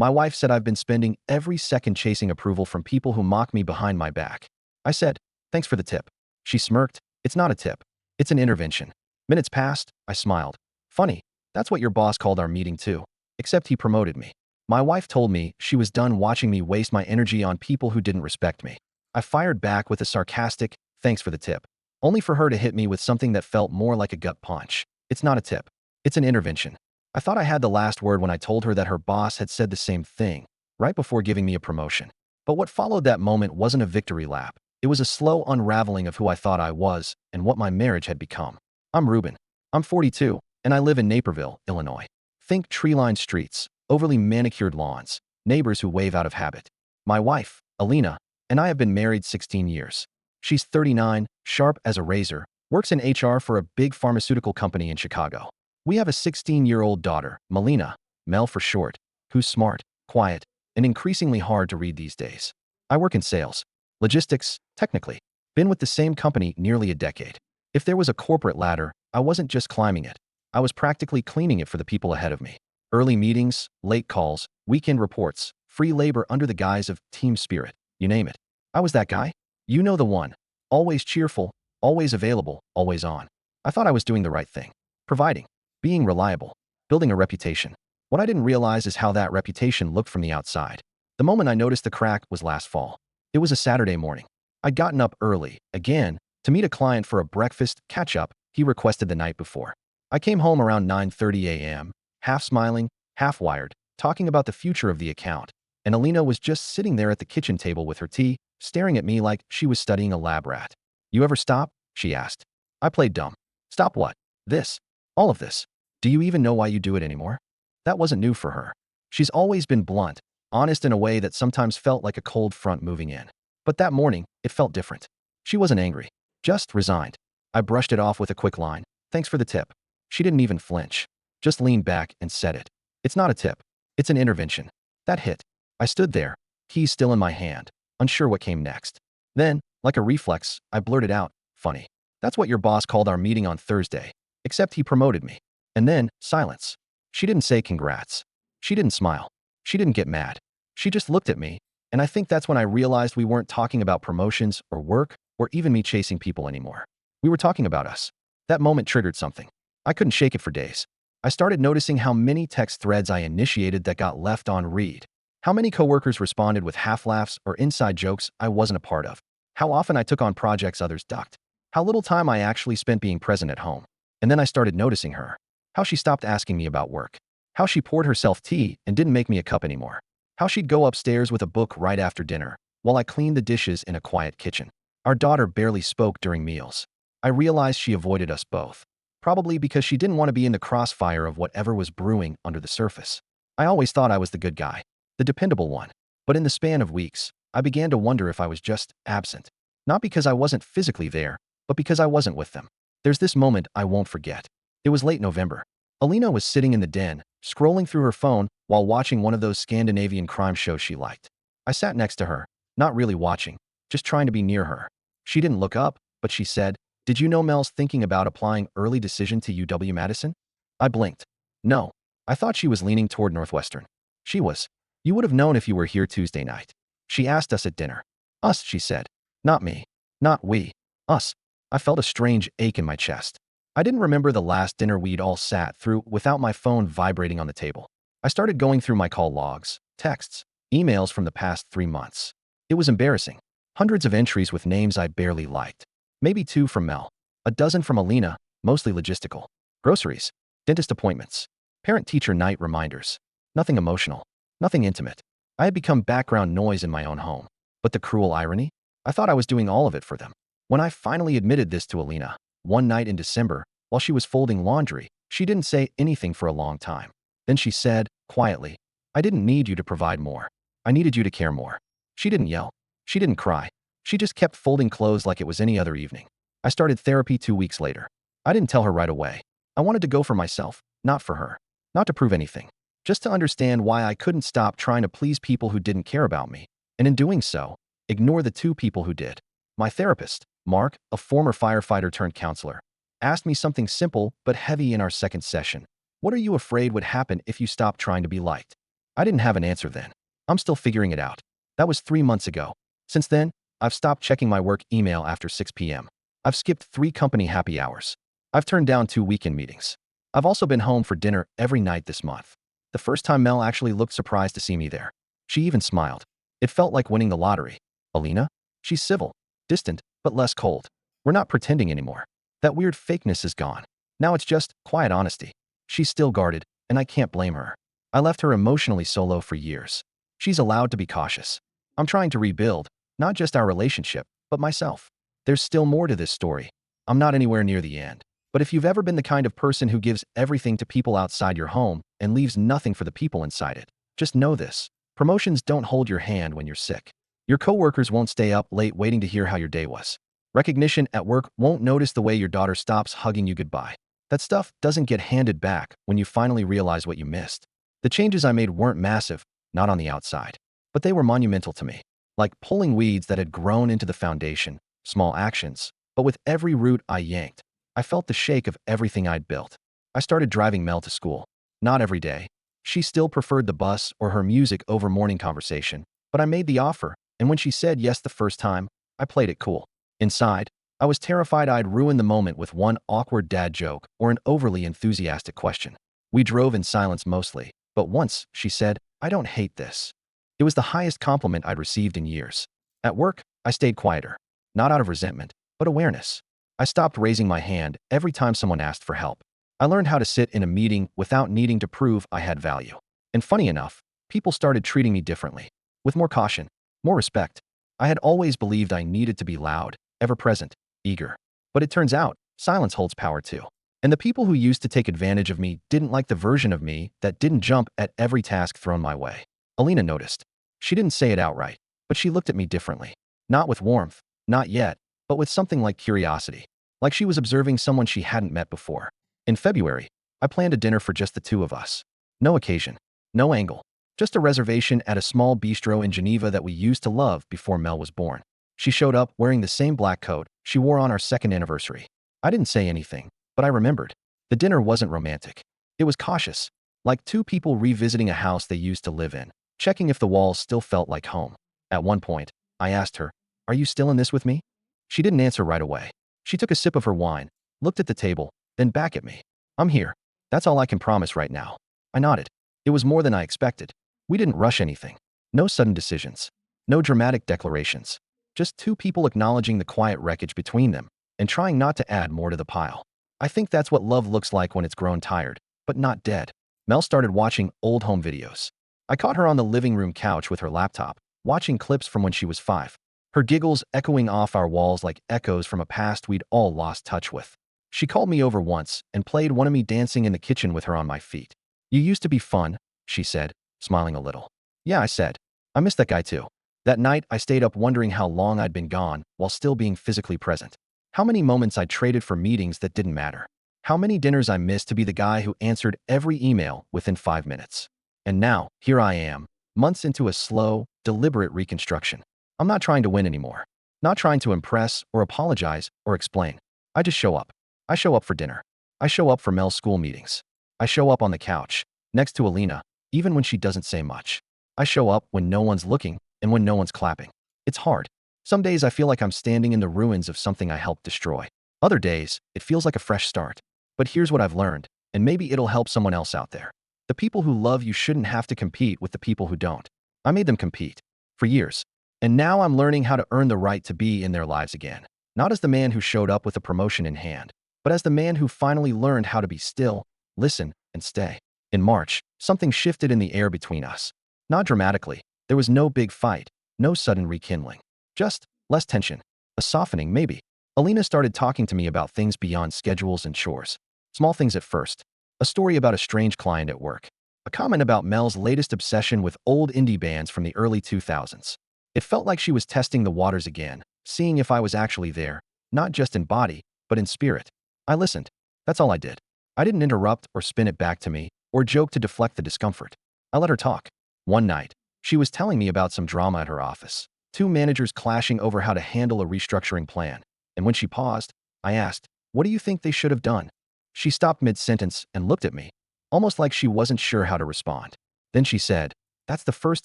My wife said I've been spending every second chasing approval from people who mock me behind my back. I said, thanks for the tip. She smirked. It's not a tip. It's an intervention. Minutes passed. I smiled. Funny. That's what your boss called our meeting too. Except he promoted me. My wife told me she was done watching me waste my energy on people who didn't respect me. I fired back with a sarcastic, thanks for the tip. Only for her to hit me with something that felt more like a gut punch. It's not a tip. It's an intervention. I thought I had the last word when I told her that her boss had said the same thing, right before giving me a promotion. But what followed that moment wasn't a victory lap. It was a slow unraveling of who I thought I was and what my marriage had become. I'm Ruben. I'm 42, and I live in Naperville, Illinois. Think tree-lined streets, overly manicured lawns, neighbors who wave out of habit. My wife, Alina, and I have been married 16 years. She's 39, sharp as a razor, works in HR for a big pharmaceutical company in Chicago. We have a 16-year-old daughter, Melina, Mel for short, who's smart, quiet, and increasingly hard to read these days. I work in sales, logistics, technically. Been with the same company nearly a decade. If there was a corporate ladder, I wasn't just climbing it. I was practically cleaning it for the people ahead of me. Early meetings, late calls, weekend reports, free labor under the guise of team spirit, you name it. I was that guy. You know the one. Always cheerful, always available, always on. I thought I was doing the right thing. Providing. Being reliable. Building a reputation. What I didn't realize is how that reputation looked from the outside. The moment I noticed the crack was last fall. It was a Saturday morning. I'd gotten up early, again, to meet a client for a breakfast catch-up he requested the night before. I came home around 9:30 a.m., half smiling, half wired, talking about the future of the account, and Alina was just sitting there at the kitchen table with her tea, staring at me like she was studying a lab rat. You ever stop? She asked. I played dumb. Stop what? This. All of this. Do you even know why you do it anymore? That wasn't new for her. She's always been blunt, honest in a way that sometimes felt like a cold front moving in. But that morning, it felt different. She wasn't angry, just resigned. I brushed it off with a quick line. Thanks for the tip. She didn't even flinch. Just leaned back and said it. It's not a tip. It's an intervention. That hit. I stood there, keys still in my hand, unsure what came next. Then, like a reflex, I blurted out, funny. That's what your boss called our meeting on Thursday, except he promoted me. And then, silence. She didn't say congrats. She didn't smile. She didn't get mad. She just looked at me, and I think that's when I realized we weren't talking about promotions or work or even me chasing people anymore. We were talking about us. That moment triggered something. I couldn't shake it for days. I started noticing how many text threads I initiated that got left on read. How many coworkers responded with half-laughs or inside jokes I wasn't a part of. How often I took on projects others ducked. How little time I actually spent being present at home. And then I started noticing her. How she stopped asking me about work. How she poured herself tea and didn't make me a cup anymore. How she'd go upstairs with a book right after dinner, while I cleaned the dishes in a quiet kitchen. Our daughter barely spoke during meals. I realized she avoided us both. Probably because she didn't want to be in the crossfire of whatever was brewing under the surface. I always thought I was the good guy, the dependable one. But in the span of weeks, I began to wonder if I was just absent. Not because I wasn't physically there, but because I wasn't with them. There's this moment I won't forget. It was late November. Alina was sitting in the den, scrolling through her phone while watching one of those Scandinavian crime shows she liked. I sat next to her, not really watching, just trying to be near her. She didn't look up, but she said, "Did you know Mel's thinking about applying early decision to UW-Madison?" I blinked. No. I thought she was leaning toward Northwestern. She was. You would have known if you were here Tuesday night. She asked us at dinner. Us, she said. Not me. Not we. Us. I felt a strange ache in my chest. I didn't remember the last dinner we'd all sat through without my phone vibrating on the table. I started going through my call logs, texts, emails from the past 3 months. It was embarrassing. Hundreds of entries with names I barely liked. Maybe 2 from Mel. A dozen from Alina, mostly logistical. Groceries. Dentist appointments. Parent-teacher night reminders. Nothing emotional. Nothing intimate. I had become background noise in my own home. But the cruel irony? I thought I was doing all of it for them. When I finally admitted this to Alina, one night in December, while she was folding laundry, she didn't say anything for a long time. Then she said, quietly, I didn't need you to provide more. I needed you to care more. She didn't yell. She didn't cry. She just kept folding clothes like it was any other evening. I started therapy 2 weeks later. I didn't tell her right away. I wanted to go for myself, not for her. Not to prove anything. Just to understand why I couldn't stop trying to please people who didn't care about me. And in doing so, ignore the 2 people who did. My therapist, Mark, a former firefighter turned counselor, asked me something simple but heavy in our second session. What are you afraid would happen if you stopped trying to be liked? I didn't have an answer then. I'm still figuring it out. That was 3 months ago. Since then, I've stopped checking my work email after 6 p.m. I've skipped 3 company happy hours. I've turned down 2 weekend meetings. I've also been home for dinner every night this month. The first time Mel actually looked surprised to see me there. She even smiled. It felt like winning the lottery. Alina? She's civil, distant, but less cold. We're not pretending anymore. That weird fakeness is gone. Now it's just quiet honesty. She's still guarded, and I can't blame her. I left her emotionally solo for years. She's allowed to be cautious. I'm trying to rebuild, not just our relationship, but myself. There's still more to this story. I'm not anywhere near the end. But if you've ever been the kind of person who gives everything to people outside your home and leaves nothing for the people inside it, just know this. Promotions don't hold your hand when you're sick. Your coworkers won't stay up late waiting to hear how your day was. Recognition at work won't notice the way your daughter stops hugging you goodbye. That stuff doesn't get handed back when you finally realize what you missed. The changes I made weren't massive, not on the outside, but they were monumental to me. Like pulling weeds that had grown into the foundation, small actions, but with every root I yanked, I felt the shake of everything I'd built. I started driving Mel to school. Not every day. She still preferred the bus or her music over morning conversation, but I made the offer, and when she said yes the first time, I played it cool. Inside, I was terrified I'd ruin the moment with one awkward dad joke or an overly enthusiastic question. We drove in silence mostly, but once she said, "I don't hate this." It was the highest compliment I'd received in years. At work, I stayed quieter, not out of resentment, but awareness. I stopped raising my hand every time someone asked for help. I learned how to sit in a meeting without needing to prove I had value. And funny enough, people started treating me differently, with more caution, more respect. I had always believed I needed to be loud, ever present, eager. But it turns out, silence holds power too. And the people who used to take advantage of me didn't like the version of me that didn't jump at every task thrown my way. Alina noticed. She didn't say it outright, but she looked at me differently. Not with warmth, not yet, but with something like curiosity. Like she was observing someone she hadn't met before. In February, I planned a dinner for just the two of us. No occasion, no angle, just a reservation at a small bistro in Geneva that we used to love before Mel was born. She showed up wearing the same black coat she wore on our second anniversary. I didn't say anything, but I remembered. The dinner wasn't romantic. It was cautious, like two people revisiting a house they used to live in, checking if the walls still felt like home. At one point, I asked her, "Are you still in this with me?" She didn't answer right away. She took a sip of her wine, looked at the table, then back at me. "I'm here. That's all I can promise right now." I nodded. It was more than I expected. We didn't rush anything. No sudden decisions. No dramatic declarations. Just two people acknowledging the quiet wreckage between them and trying not to add more to the pile. I think that's what love looks like when it's grown tired, but not dead. Mel started watching old home videos. I caught her on the living room couch with her laptop, watching clips from when she was 5. Her giggles echoing off our walls like echoes from a past we'd all lost touch with. She called me over once and played one of me dancing in the kitchen with her on my feet. "You used to be fun," she said, smiling a little. "Yeah," I said. "I miss that guy too." That night, I stayed up wondering how long I'd been gone while still being physically present. How many moments I traded for meetings that didn't matter. How many dinners I missed to be the guy who answered every email within 5 minutes. And now, here I am, months into a slow, deliberate reconstruction. I'm not trying to win anymore. Not trying to impress or apologize or explain. I just show up. I show up for dinner. I show up for Mel's school meetings. I show up on the couch, next to Alina, even when she doesn't say much. I show up when no one's looking and when no one's clapping. It's hard. Some days I feel like I'm standing in the ruins of something I helped destroy. Other days, it feels like a fresh start. But here's what I've learned, and maybe it'll help someone else out there. The people who love you shouldn't have to compete with the people who don't. I made them compete. For years. And now I'm learning how to earn the right to be in their lives again. Not as the man who showed up with a promotion in hand, but as the man who finally learned how to be still, listen, and stay. In March, something shifted in the air between us. Not dramatically. There was no big fight, no sudden rekindling. Just less tension. A softening, maybe. Alina started talking to me about things beyond schedules and chores. Small things at first. A story about a strange client at work. A comment about Mel's latest obsession with old indie bands from the early 2000s. It felt like she was testing the waters again, seeing if I was actually there, not just in body, but in spirit. I listened. That's all I did. I didn't interrupt or spin it back to me, or joke to deflect the discomfort. I let her talk. One night, she was telling me about some drama at her office. 2 managers clashing over how to handle a restructuring plan. And when she paused, I asked, "What do you think they should have done?" She stopped mid-sentence and looked at me, almost like she wasn't sure how to respond. Then she said, That's the first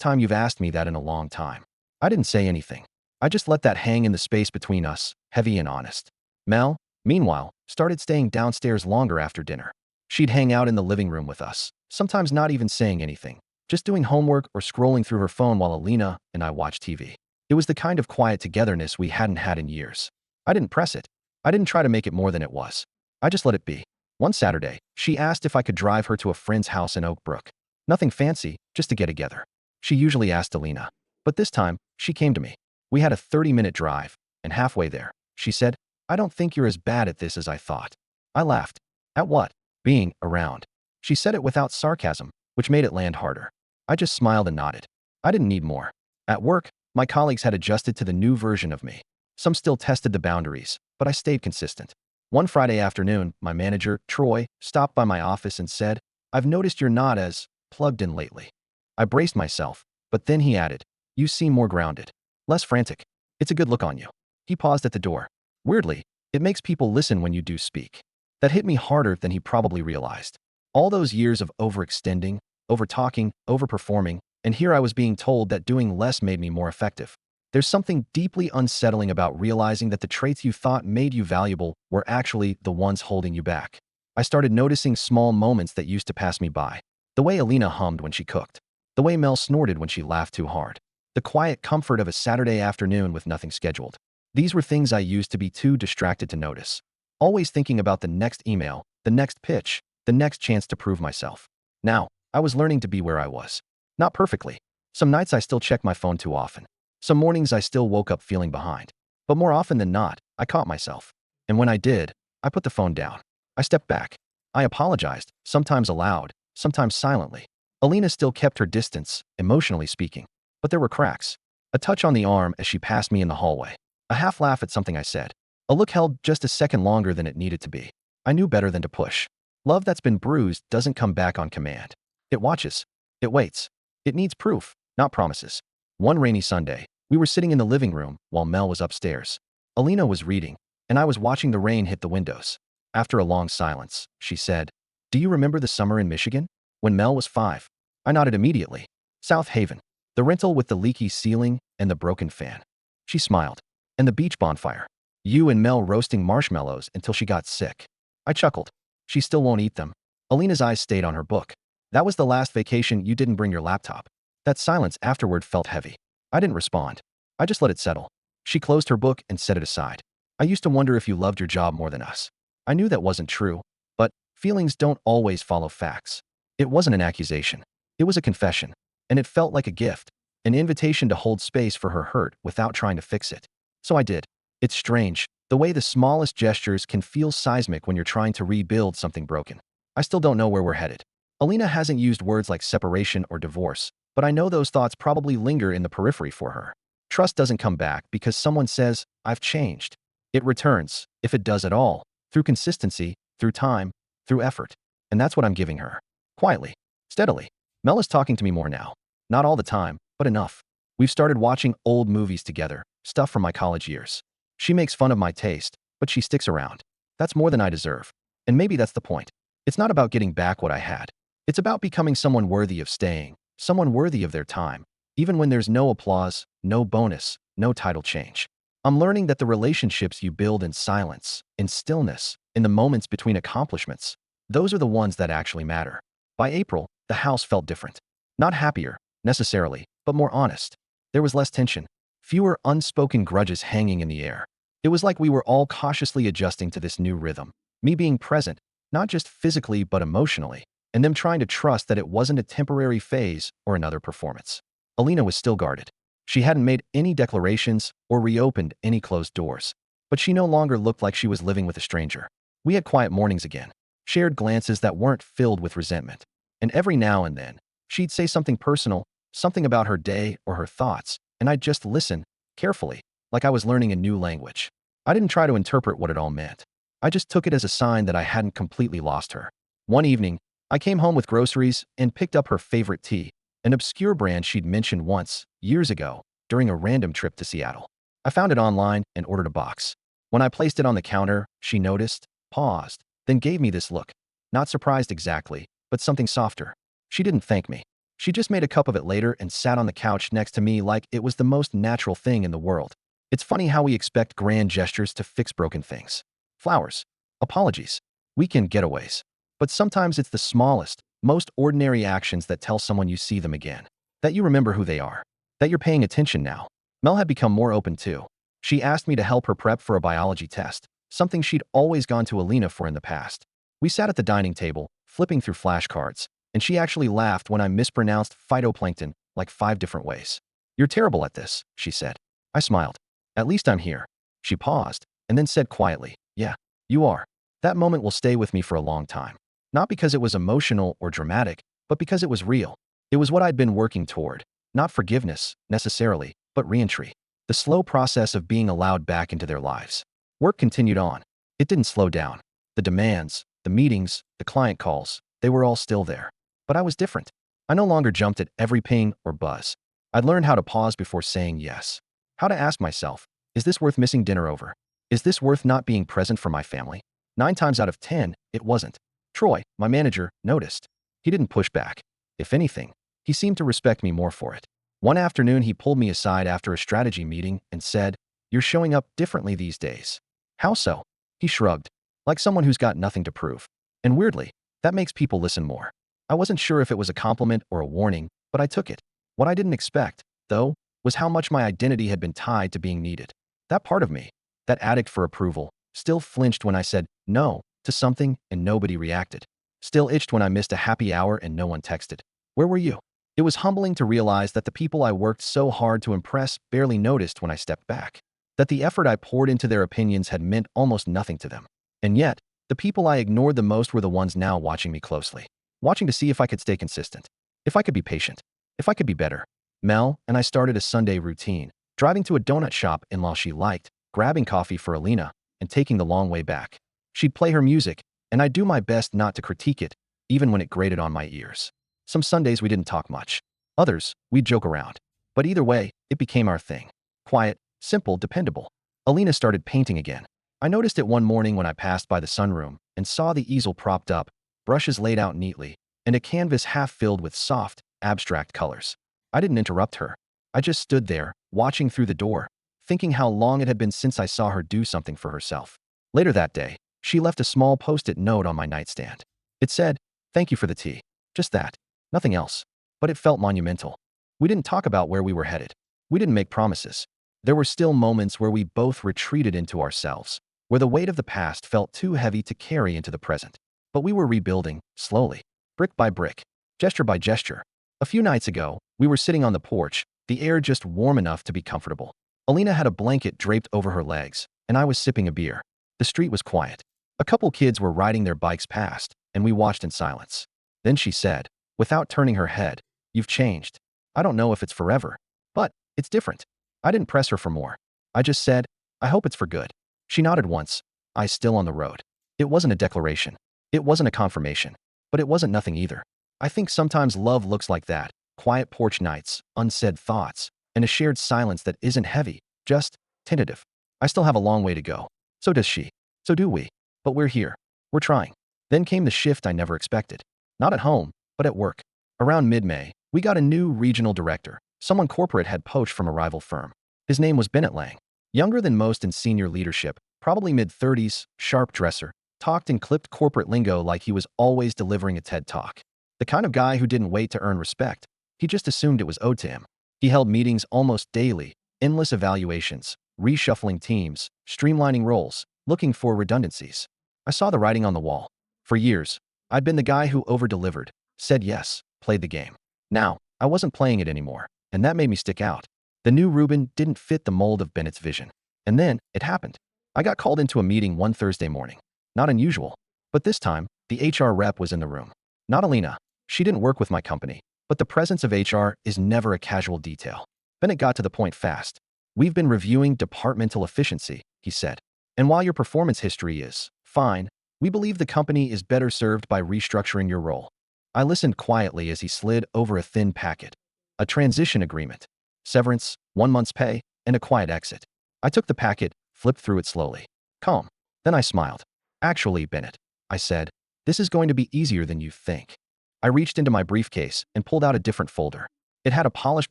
time you've asked me that in a long time. I didn't say anything. I just let that hang in the space between us, heavy and honest. Mel, meanwhile, started staying downstairs longer after dinner. She'd hang out in the living room with us, sometimes not even saying anything, just doing homework or scrolling through her phone while Alina and I watched TV. It was the kind of quiet togetherness we hadn't had in years. I didn't press it. I didn't try to make it more than it was. I just let it be. One Saturday, she asked if I could drive her to a friend's house in Oak Brook. Nothing fancy, just to get together. She usually asked Alina. But this time, she came to me. We had a 30-minute drive, and halfway there, she said, "I don't think you're as bad at this as I thought." I laughed. At what? Being around. She said it without sarcasm, which made it land harder. I just smiled and nodded. I didn't need more. At work, my colleagues had adjusted to the new version of me. Some still tested the boundaries, but I stayed consistent. One Friday afternoon, my manager, Troy, stopped by my office and said, "I've noticed you're not as plugged in lately." I braced myself, but then he added, "You seem more grounded. Less frantic. It's a good look on you." He paused at the door. Weirdly, it makes people listen when you do speak. That hit me harder than he probably realized. All those years of overextending, overtalking, overperforming, and here I was being told that doing less made me more effective. There's something deeply unsettling about realizing that the traits you thought made you valuable were actually the ones holding you back. I started noticing small moments that used to pass me by. The way Alina hummed when she cooked. The way Mel snorted when she laughed too hard. The quiet comfort of a Saturday afternoon with nothing scheduled. These were things I used to be too distracted to notice. Always thinking about the next email, the next pitch, the next chance to prove myself. Now, I was learning to be where I was. Not perfectly. Some nights I still checked my phone too often. Some mornings I still woke up feeling behind. But more often than not, I caught myself. And when I did, I put the phone down. I stepped back. I apologized, sometimes aloud, sometimes silently. Alina still kept her distance, emotionally speaking. But there were cracks. A touch on the arm as she passed me in the hallway. A half laugh at something I said. A look held just a second longer than it needed to be. I knew better than to push. Love that's been bruised doesn't come back on command. It watches. It waits. It needs proof, not promises. One rainy Sunday, we were sitting in the living room while Mel was upstairs. Alina was reading, and I was watching the rain hit the windows. After a long silence, she said, "Do you remember the summer in Michigan? When Mel was 5? I nodded immediately. South Haven. The rental with the leaky ceiling and the broken fan. She smiled. And the beach bonfire. You and Mel roasting marshmallows until she got sick. I chuckled. She still won't eat them. Alina's eyes stayed on her book. That was the last vacation you didn't bring your laptop. That silence afterward felt heavy. I didn't respond. I just let it settle. She closed her book and set it aside. I used to wonder if you loved your job more than us. I knew that wasn't true, but feelings don't always follow facts. It wasn't an accusation. It was a confession, and it felt like a gift, an invitation to hold space for her hurt without trying to fix it. So I did. It's strange, the way the smallest gestures can feel seismic when you're trying to rebuild something broken. I still don't know where we're headed. Alina hasn't used words like separation or divorce, but I know those thoughts probably linger in the periphery for her. Trust doesn't come back because someone says, "I've changed." It returns, if it does at all, through consistency, through time, through effort. And that's what I'm giving her. Quietly, steadily. Mel is talking to me more now. Not all the time, but enough. We've started watching old movies together, stuff from my college years. She makes fun of my taste, but she sticks around. That's more than I deserve. And maybe that's the point. It's not about getting back what I had. It's about becoming someone worthy of staying, someone worthy of their time, even when there's no applause, no bonus, no title change. I'm learning that the relationships you build in silence, in stillness, in the moments between accomplishments, those are the ones that actually matter. By April, the house felt different. Not happier, necessarily, but more honest. There was less tension, fewer unspoken grudges hanging in the air. It was like we were all cautiously adjusting to this new rhythm. Me being present, not just physically but emotionally, and them trying to trust that it wasn't a temporary phase or another performance. Alina was still guarded. She hadn't made any declarations or reopened any closed doors. But she no longer looked like she was living with a stranger. We had quiet mornings again, shared glances that weren't filled with resentment. And every now and then, she'd say something personal, something about her day or her thoughts, and I'd just listen, carefully, like I was learning a new language. I didn't try to interpret what it all meant. I just took it as a sign that I hadn't completely lost her. One evening, I came home with groceries and picked up her favorite tea, an obscure brand she'd mentioned once, years ago, during a random trip to Seattle. I found it online and ordered a box. When I placed it on the counter, she noticed, paused, then gave me this look. Not surprised exactly, but something softer. She didn't thank me. She just made a cup of it later and sat on the couch next to me like it was the most natural thing in the world. It's funny how we expect grand gestures to fix broken things. Flowers, apologies, weekend getaways. But sometimes it's the smallest, most ordinary actions that tell someone you see them again, that you remember who they are, that you're paying attention now. Mel had become more open too. She asked me to help her prep for a biology test, something she'd always gone to Alina for in the past. We sat at the dining table, flipping through flashcards, and she actually laughed when I mispronounced phytoplankton like 5 different ways. "You're terrible at this," she said. I smiled. "At least I'm here." She paused, and then said quietly, "Yeah, you are." That moment will stay with me for a long time. Not because it was emotional or dramatic, but because it was real. It was what I'd been working toward. Not forgiveness, necessarily, but reentry. The slow process of being allowed back into their lives. Work continued on. It didn't slow down. The demands, the meetings, the client calls, they were all still there. But I was different. I no longer jumped at every ping or buzz. I'd learned how to pause before saying yes. How to ask myself, is this worth missing dinner over? Is this worth not being present for my family? 9 times out of 10, it wasn't. Troy, my manager, noticed. He didn't push back. If anything, he seemed to respect me more for it. One afternoon, he pulled me aside after a strategy meeting and said, "You're showing up differently these days." "How so?" He shrugged, like someone who's got nothing to prove. And weirdly, that makes people listen more. I wasn't sure if it was a compliment or a warning, but I took it. What I didn't expect, though, was how much my identity had been tied to being needed. That part of me, that addict for approval, still flinched when I said no to something and nobody reacted. Still itched when I missed a happy hour and no one texted. "Where were you?" It was humbling to realize that the people I worked so hard to impress barely noticed when I stepped back. That the effort I poured into their opinions had meant almost nothing to them. And yet, the people I ignored the most were the ones now watching me closely. Watching to see if I could stay consistent. If I could be patient. If I could be better. Mel and I started a Sunday routine, driving to a donut shop in-law she liked, grabbing coffee for Alina, and taking the long way back. She'd play her music, and I'd do my best not to critique it, even when it grated on my ears. Some Sundays we didn't talk much. Others, we'd joke around. But either way, it became our thing. Quiet, simple, dependable. Alina started painting again. I noticed it one morning when I passed by the sunroom and saw the easel propped up, brushes laid out neatly, and a canvas half filled with soft, abstract colors. I didn't interrupt her. I just stood there, watching through the door, thinking how long it had been since I saw her do something for herself. Later that day, she left a small post-it note on my nightstand. It said, "Thank you for the tea." Just that. Nothing else. But it felt monumental. We didn't talk about where we were headed. We didn't make promises. There were still moments where we both retreated into ourselves, where the weight of the past felt too heavy to carry into the present. But we were rebuilding, slowly, brick by brick, gesture by gesture. A few nights ago, we were sitting on the porch, the air just warm enough to be comfortable. Alina had a blanket draped over her legs, and I was sipping a beer. The street was quiet. A couple kids were riding their bikes past, and we watched in silence. Then she said, without turning her head, "You've changed. I don't know if it's forever, but it's different." I didn't press her for more. I just said, "I hope it's for good." She nodded once, eyes still on the road. It wasn't a declaration. It wasn't a confirmation. But it wasn't nothing either. I think sometimes love looks like that. Quiet porch nights, unsaid thoughts, and a shared silence that isn't heavy, just tentative. I still have a long way to go. So does she. So do we. But we're here. We're trying. Then came the shift I never expected. Not at home, but at work. Around mid-May, we got a new regional director, someone corporate had poached from a rival firm. His name was Bennett Lang. Younger than most in senior leadership, probably mid-30s, sharp dresser, talked in clipped corporate lingo like he was always delivering a TED Talk. The kind of guy who didn't wait to earn respect. He just assumed it was owed to him. He held meetings almost daily, endless evaluations, reshuffling teams, streamlining roles, looking for redundancies. I saw the writing on the wall. For years, I'd been the guy who over-delivered, said yes, played the game. Now, I wasn't playing it anymore, and that made me stick out. The new Ruben didn't fit the mold of Bennett's vision. And then, it happened. I got called into a meeting one Thursday morning. Not unusual. But this time, the HR rep was in the room. Not Alina. She didn't work with my company. But the presence of HR is never a casual detail. Bennett got to the point fast. "We've been reviewing departmental efficiency," he said. "And while your performance history is fine, we believe the company is better served by restructuring your role." I listened quietly as he slid over a thin packet. A transition agreement. Severance, 1 month's pay, and a quiet exit. I took the packet, flipped through it slowly. Calm. Then I smiled. "Actually, Bennett," I said, "this is going to be easier than you think." I reached into my briefcase and pulled out a different folder. It had a polished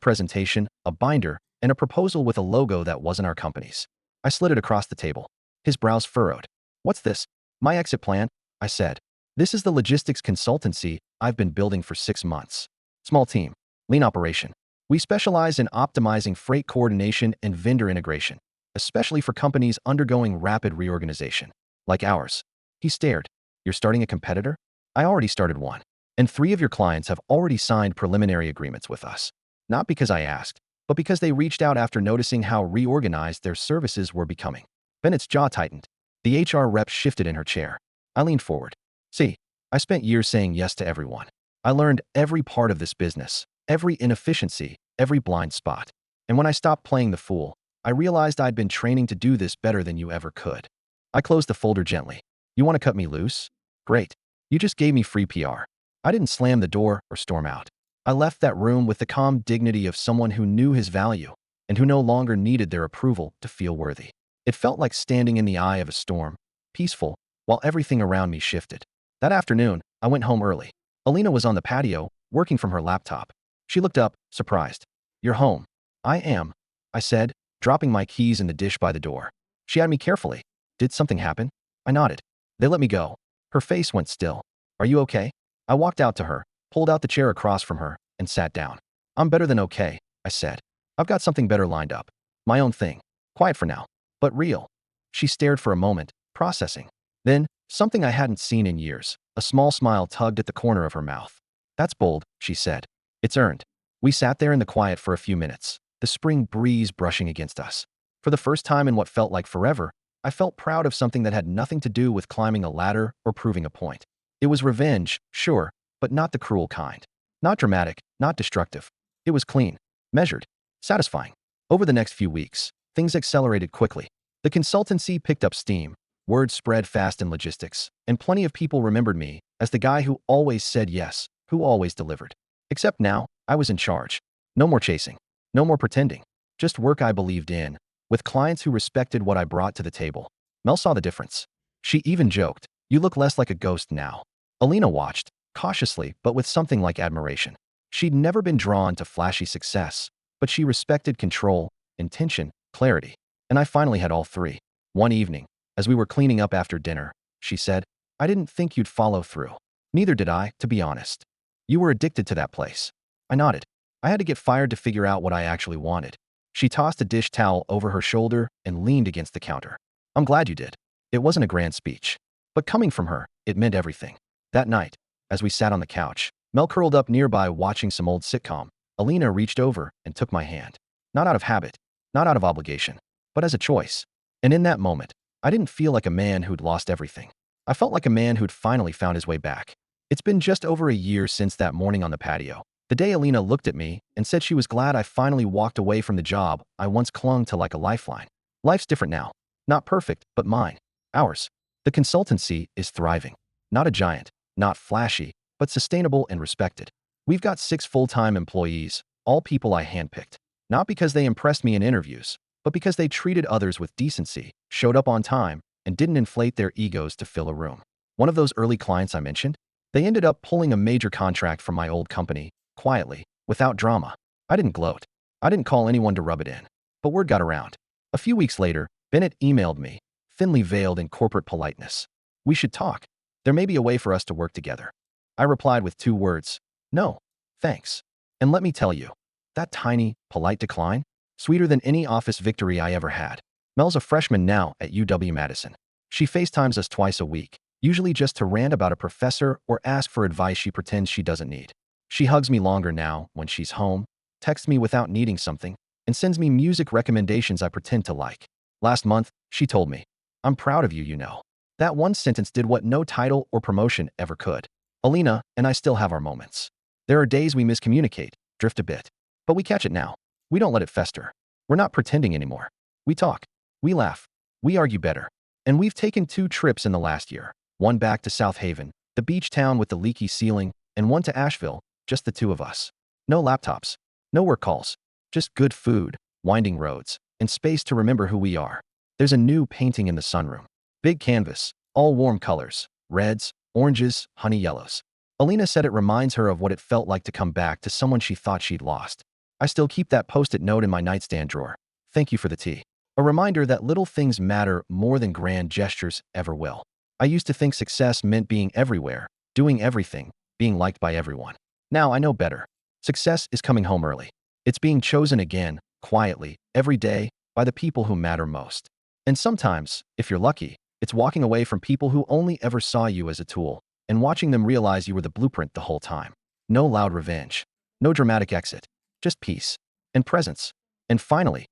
presentation, a binder, and a proposal with a logo that wasn't our company's. I slid it across the table. His brows furrowed. "What's this?" "My exit plan," I said. "This is the logistics consultancy I've been building for 6 months. Small team. Lean operation. We specialize in optimizing freight coordination and vendor integration, especially for companies undergoing rapid reorganization, like ours." He stared. "You're starting a competitor?" "I already started one. And 3 of your clients have already signed preliminary agreements with us. Not because I asked, but because they reached out after noticing how reorganized their services were becoming." Bennett's jaw tightened. The HR rep shifted in her chair. I leaned forward. "See, I spent years saying yes to everyone. I learned every part of this business, every inefficiency, every blind spot. And when I stopped playing the fool, I realized I'd been training to do this better than you ever could." I closed the folder gently. "You want to cut me loose? Great. You just gave me free PR." I didn't slam the door or storm out. I left that room with the calm dignity of someone who knew his value and who no longer needed their approval to feel worthy. It felt like standing in the eye of a storm, peaceful, while everything around me shifted. That afternoon, I went home early. Alina was on the patio, working from her laptop. She looked up, surprised. "You're home." "I am," I said, dropping my keys in the dish by the door. She eyed me carefully. "Did something happen?" I nodded. "They let me go." Her face went still. "Are you okay?" I walked out to her, pulled out the chair across from her, and sat down. "I'm better than okay," I said. "I've got something better lined up. My own thing. Quiet for now, but real." She stared for a moment, processing. Then, something I hadn't seen in years, a small smile tugged at the corner of her mouth. "That's bold," she said. "It's earned." We sat there in the quiet for a few minutes, the spring breeze brushing against us. For the first time in what felt like forever, I felt proud of something that had nothing to do with climbing a ladder or proving a point. It was revenge, sure, but not the cruel kind. Not dramatic, not destructive. It was clean, measured, satisfying. Over the next few weeks, things accelerated quickly. The consultancy picked up steam, word spread fast in logistics, and plenty of people remembered me as the guy who always said yes, who always delivered. Except now, I was in charge. No more chasing. No more pretending. Just work I believed in, with clients who respected what I brought to the table. Mel saw the difference. She even joked, "You look less like a ghost now." Alina watched, cautiously but with something like admiration. She'd never been drawn to flashy success, but she respected control, intention, clarity. And I finally had all 3. One evening, as we were cleaning up after dinner, she said, "I didn't think you'd follow through." "Neither did I, to be honest." "You were addicted to that place." I nodded. "I had to get fired to figure out what I actually wanted." She tossed a dish towel over her shoulder and leaned against the counter. "I'm glad you did." It wasn't a grand speech, but coming from her, it meant everything. That night, as we sat on the couch, Mel curled up nearby watching some old sitcom. Alina reached over and took my hand. Not out of habit, not out of obligation, but as a choice. And in that moment, I didn't feel like a man who'd lost everything. I felt like a man who'd finally found his way back. It's been just over a year since that morning on the patio. The day Alina looked at me and said she was glad I finally walked away from the job I once clung to like a lifeline. Life's different now. Not perfect, but mine. Ours. The consultancy is thriving. Not a giant, not flashy, but sustainable and respected. We've got 6 full-time employees, all people I handpicked. Not because they impressed me in interviews, but because they treated others with decency, showed up on time, and didn't inflate their egos to fill a room. One of those early clients I mentioned? They ended up pulling a major contract from my old company, quietly, without drama. I didn't gloat. I didn't call anyone to rub it in. But word got around. A few weeks later, Bennett emailed me, thinly veiled in corporate politeness. "We should talk. There may be a way for us to work together." I replied with 2 words. "No, thanks." And let me tell you, that tiny, polite decline, sweeter than any office victory I ever had. Mel's a freshman now at UW-Madison. She FaceTimes us twice a week, usually just to rant about a professor or ask for advice she pretends she doesn't need. She hugs me longer now when she's home, texts me without needing something, and sends me music recommendations I pretend to like. Last month, she told me, "I'm proud of you, you know." That one sentence did what no title or promotion ever could. Alina and I still have our moments. There are days we miscommunicate, drift a bit. But we catch it now. We don't let it fester. We're not pretending anymore. We talk. We laugh. We argue better. And we've taken 2 trips in the last year. One back to South Haven, the beach town with the leaky ceiling, and one to Asheville, just the 2 of us. No laptops. No work calls. Just good food, winding roads, and space to remember who we are. There's a new painting in the sunroom. Big canvas, all warm colors, reds, oranges, honey yellows. Alina said it reminds her of what it felt like to come back to someone she thought she'd lost. I still keep that post-it note in my nightstand drawer. Thank you for the tea. A reminder that little things matter more than grand gestures ever will. I used to think success meant being everywhere, doing everything, being liked by everyone. Now I know better. Success is coming home early. It's being chosen again, quietly, every day, by the people who matter most. And sometimes, if you're lucky, it's walking away from people who only ever saw you as a tool and watching them realize you were the blueprint the whole time. No loud revenge. No dramatic exit. Just peace. And presence. And finally,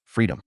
freedom.